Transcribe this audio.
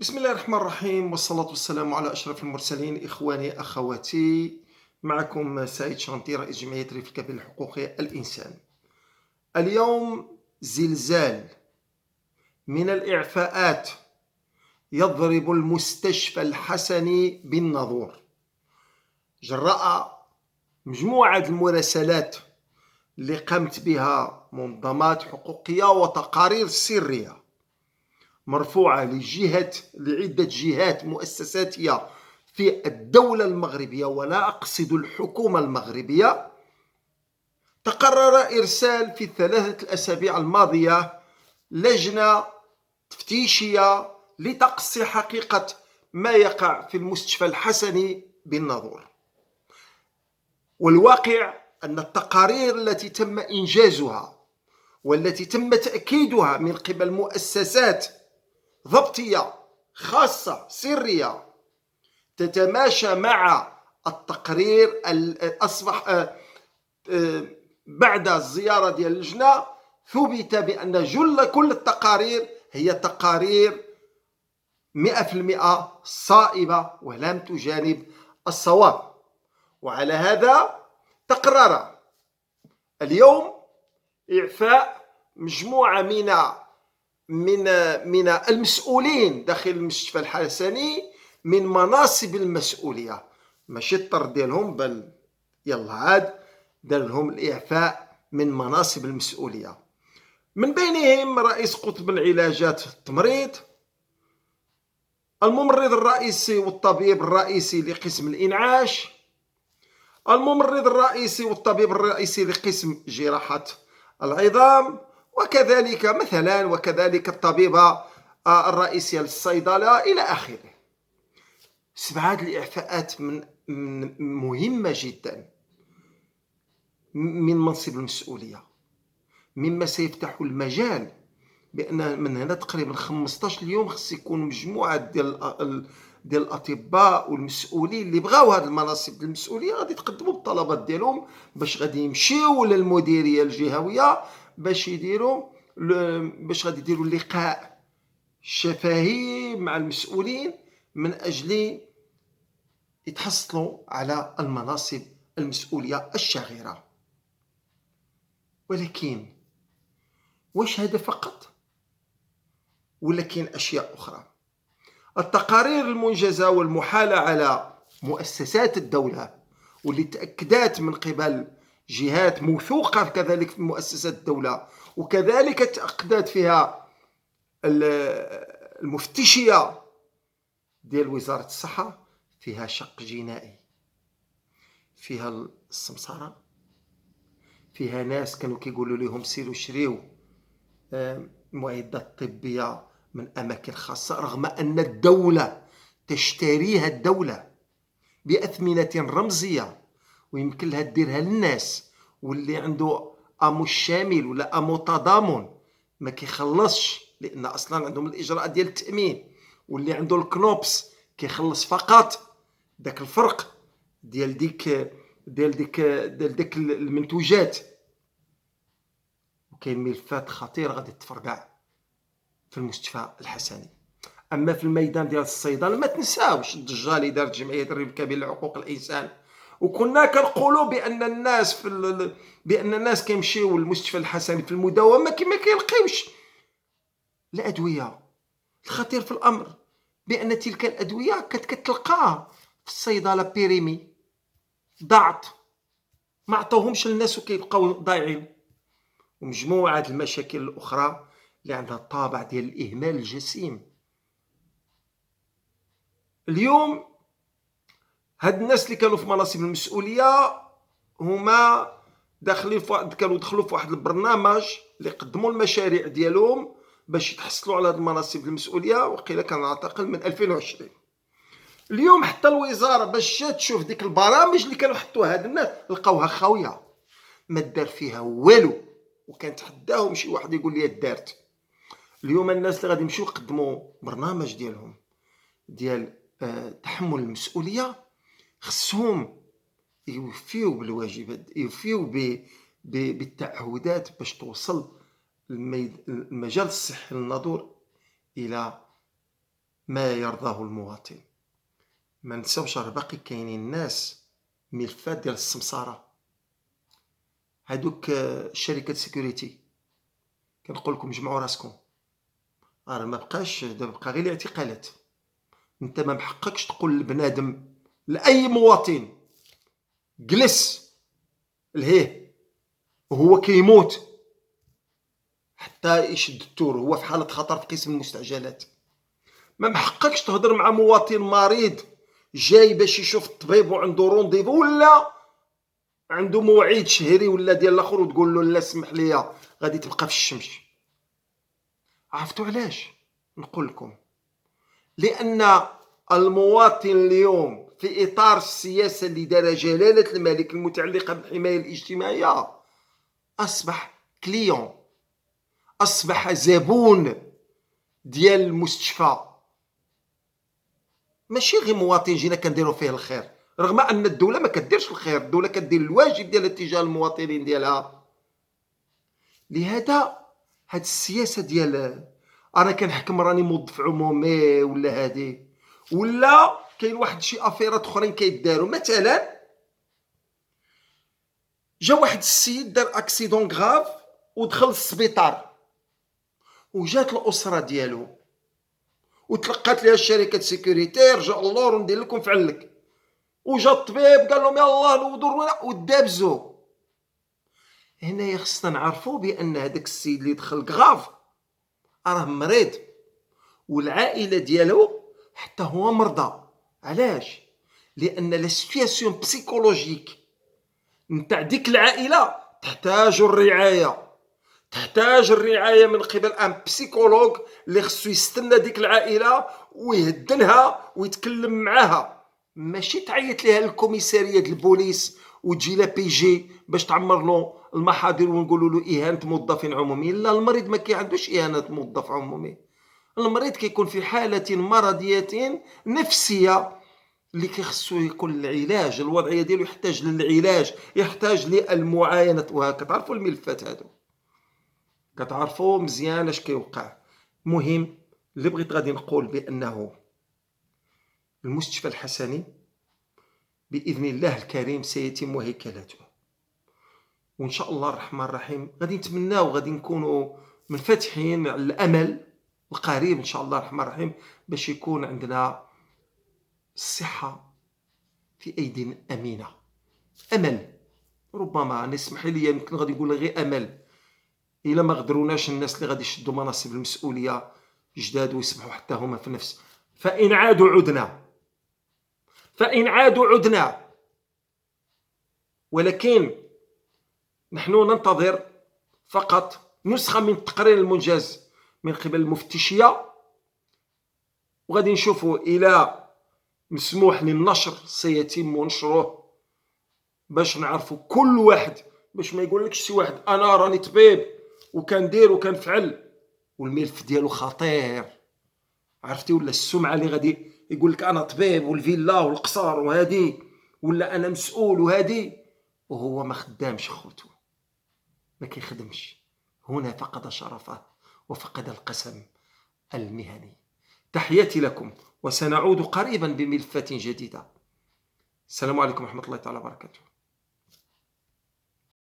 بسم الله الرحمن الرحيم، والصلاة والسلام على أشرف المرسلين. إخواني أخواتي، معكم سعيد شانتي، رئيس جمعية ريف الكبير لحقوق الإنسان. اليوم زلزال من الإعفاءات يضرب المستشفى الحسني بالناظور جراء مجموعة المراسلات اللي قامت بها منظمات حقوقية وتقارير سرية مرفوعة لعدة جهات مؤسساتية في الدولة المغربية، ولا أقصد الحكومة المغربية. تقرر إرسال في الثلاثة الأسابيع الماضية لجنة تفتيشية لتقصي حقيقة ما يقع في المستشفى الحسني بالناظور. والواقع أن التقارير التي تم إنجازها والتي تم تأكيدها من قبل مؤسسات ضبطية خاصة سرية تتماشى مع التقرير أصبح بعد الزيارة ديال اللجنة ثبت بأن كل التقارير هي تقارير 100% صائبة ولم تجانب الصواب. وعلى هذا تقرر اليوم إعفاء مجموعة من المسؤولين داخل المستشفى الحسني من مناصب المسؤولية، ماشي الطر ديالهم، بل يلا عاد دار لهم الإعفاء من مناصب المسؤولية. من بينهم رئيس قطب العلاجات التمريض، الممرض الرئيسي والطبيب الرئيسي لقسم الإنعاش، الممرض الرئيسي والطبيب الرئيسي لقسم جراحة العظام، وكذلك الطبيبة الرئيسية للصيدلة إلى آخره. 7 الإعفاءات مهمة جدا من منصب المسؤولية، مما سيفتح المجال بأن من هنا تقريبا 15 يوم خص يكون مجموعة ديال الأطباء والمسؤولين اللي بغاو هاد المناصب المسؤولية غادي يتقدموا بالطلبات ديالهم باش غادي يمشيو للمديرية الجهوية باش غادي يديروا لقاء شفهي مع المسؤولين من أجل يتحصلوا على المناصب المسؤولية الشاغرة. ولكن واش هذا فقط؟ ولا كاين أشياء أخرى؟ التقارير المنجزة والمحالة على مؤسسات الدولة واللي تأكدات من قبل جهات موثوقة كذلك في مؤسسات الدولة، وكذلك تأكدات فيها المفتشية ديال وزارة الصحة، فيها شق جنائي، فيها السمسارة، فيها ناس كانوا كيقولوا لهم سيروا شريو معدات طبية من أماكن خاصة، رغم أن الدولة تشتريها الدولة بأثمنة رمزية ويمكن لها ديرها للناس، واللي عنده أمو الشامل ولا أمو تضامن ما كيخلصش، لأن أصلا عندهم الإجراءات ديال التأمين، واللي عنده الكنوبس كيخلص فقط داك الفرق ديال ديك المنتوجات. وكاين ملفات خطير غادي تفرقع في المستشفى الحسني. اما في الميدان ديال الصيدله ما تنساوش الضجه اللي دارت جمعيه الريف الكبير لحقوق الانسان، وكنا كنقولوا بان الناس كيمشيو للمستشفى الحسني في المداومه ما كيلقيوش الادويه. الخطير في الامر بان تلك الادويه كتلقاها في الصيدله بيريمي، ضاعت، ما عطوهمش للناس وكيبقاو ضايعين. ومجموعه المشاكل الاخرى اللي عندها الطابع ديال الاهمال الجسيم. اليوم هاد الناس اللي كانوا في مناصب المسؤوليه هما كانوا دخلوا في واحد البرنامج اللي قدموا المشاريع ديالهم باش يتحصلوا على هاد المناصب المسؤوليه، وقيله كان اعتقل من 2020. اليوم حتى الوزاره باش جات تشوف ديك البرامج اللي كانوا حطوها هاد الناس لقاوها خاويه، ما دار فيها والو، وكان تحداهم شي واحد يقول لي دارت. اليوم الناس اللي غادي يمشيو يقدموا برنامج ديالهم ديال تحمل المسؤوليه خصهم يوفيو بالواجبات، يوفيو بالتعهدات باش توصل المجال الصحي للناظور الى ما يرضاه المواطن. ما نساوش راه باقي كاينين ناس ملفات ديال السمساره، هادوك شركات سيكوريتي. كنقول لكم جمعوا راسكم، راه ما بقاش دابا، بقى غير الاعتقالات. انت ما محققش تقول لبنادم، لاي مواطن جلس لهيه وهو كيموت حتى يشد التور، هو في حاله خطر في قسم المستعجلات. ما محققش تهضر مع مواطن مريض جاي باش يشوف الطبيب وعنده رونديفو ولا عنده موعد شهري ولا ديال الاخر، وتقول له لا سمح لي غادي تبقى في الشمس. عرفتوا علاش؟ نقول لكم، لان المواطن اليوم في اطار السياسه اللي دار جلاله الملك المتعلقه بالحمايه الاجتماعيه اصبح كليون، اصبح زبون ديال المستشفى. ماشي غير مواطن جينا كنديروا فيه الخير، رغم ان الدوله ما كديرش الخير، الدوله كدير الواجب ديالها تجاه المواطنين ديالها. لهذا هاد السياسه ديال انا كنحكم راني موظف عمومي ولا هادي، ولا كاين واحد شي افيرات اخرين كيداروا. مثلا جا واحد السيد دار اكسيدون غراف ودخل للسبيطار، وجات الاسره ديالو وتلقات ليها الشركه سيكوريتي، رجع اللور وندير لكم فعلك. وجا الطبيب قال لهم يلاه نوضوا ودابزو. هنايا خصنا نعرفوا بان هذاك السيد اللي دخل غراف راه مريض، والعائله ديالو حتى هو مرضى. علاش؟ لان لا سيتوياسيون بسيكولوجيك نتاع ديك العائله تحتاج الرعايه من قبل ان بسيكولوج اللي خصو يستنى ديك العائله ويهدنها ويتكلم معاها. ماشي تعيط ليها الكوميساريه ديال البوليس وتجي لا بي جي باش تعمر له المحاضر ونقولوا له اهانه موظفين عموميين. لا، المريض ما كيعندوش اهانه موظف عمومي، المريض كيكون في حاله مرضيه نفسيه اللي كيخصو يكون العلاج، الوضعيه ديالو يحتاج للعلاج، يحتاج للمعاينه. وهكا تعرفوا الملفات هادو، كتعرفوا مزيان اش كيوقع. المهم اللي بغيت غادي نقول بانه المستشفى الحسني باذن الله الكريم سيتم هيكلته، وان شاء الله الرحمن الرحيم غادي نتمناو غادي نكونوا منفتحين على الامل القريب ان شاء الله الرحمن الرحيم باش يكون عندنا الصحه في ايدي امينه. امل، ربما نسمح لي يمكن غادي نقول غير امل، الا ما قدروناش الناس اللي غادي يشدوا مناصب المسؤوليه جداد ويسمحوا حتى هما في نفس، فان عادوا عدنا. ولكن نحن ننتظر فقط نسخه من التقرير المنجز من قبل المفتشيه، وغادي نشوفوا الى مسموح للنشر سيتم نشره باش نعرفوا كل واحد، باش ما يقول لكش شي واحد انا راني طبيب وكندير وكنفعل والملف ديالو خطير. عرفتي؟ ولا السمعه اللي غادي يقول لك انا طبيب والفيلا والقصر وهادي، ولا انا مسؤول وهادي، وهو ما خدامش خوتو، ما كيخدمش. هنا فقد شرفه وفقد القسم المهني. تحياتي لكم، وسنعود قريبا بملفات جديدة. السلام عليكم ورحمة الله تعالى وبركاته.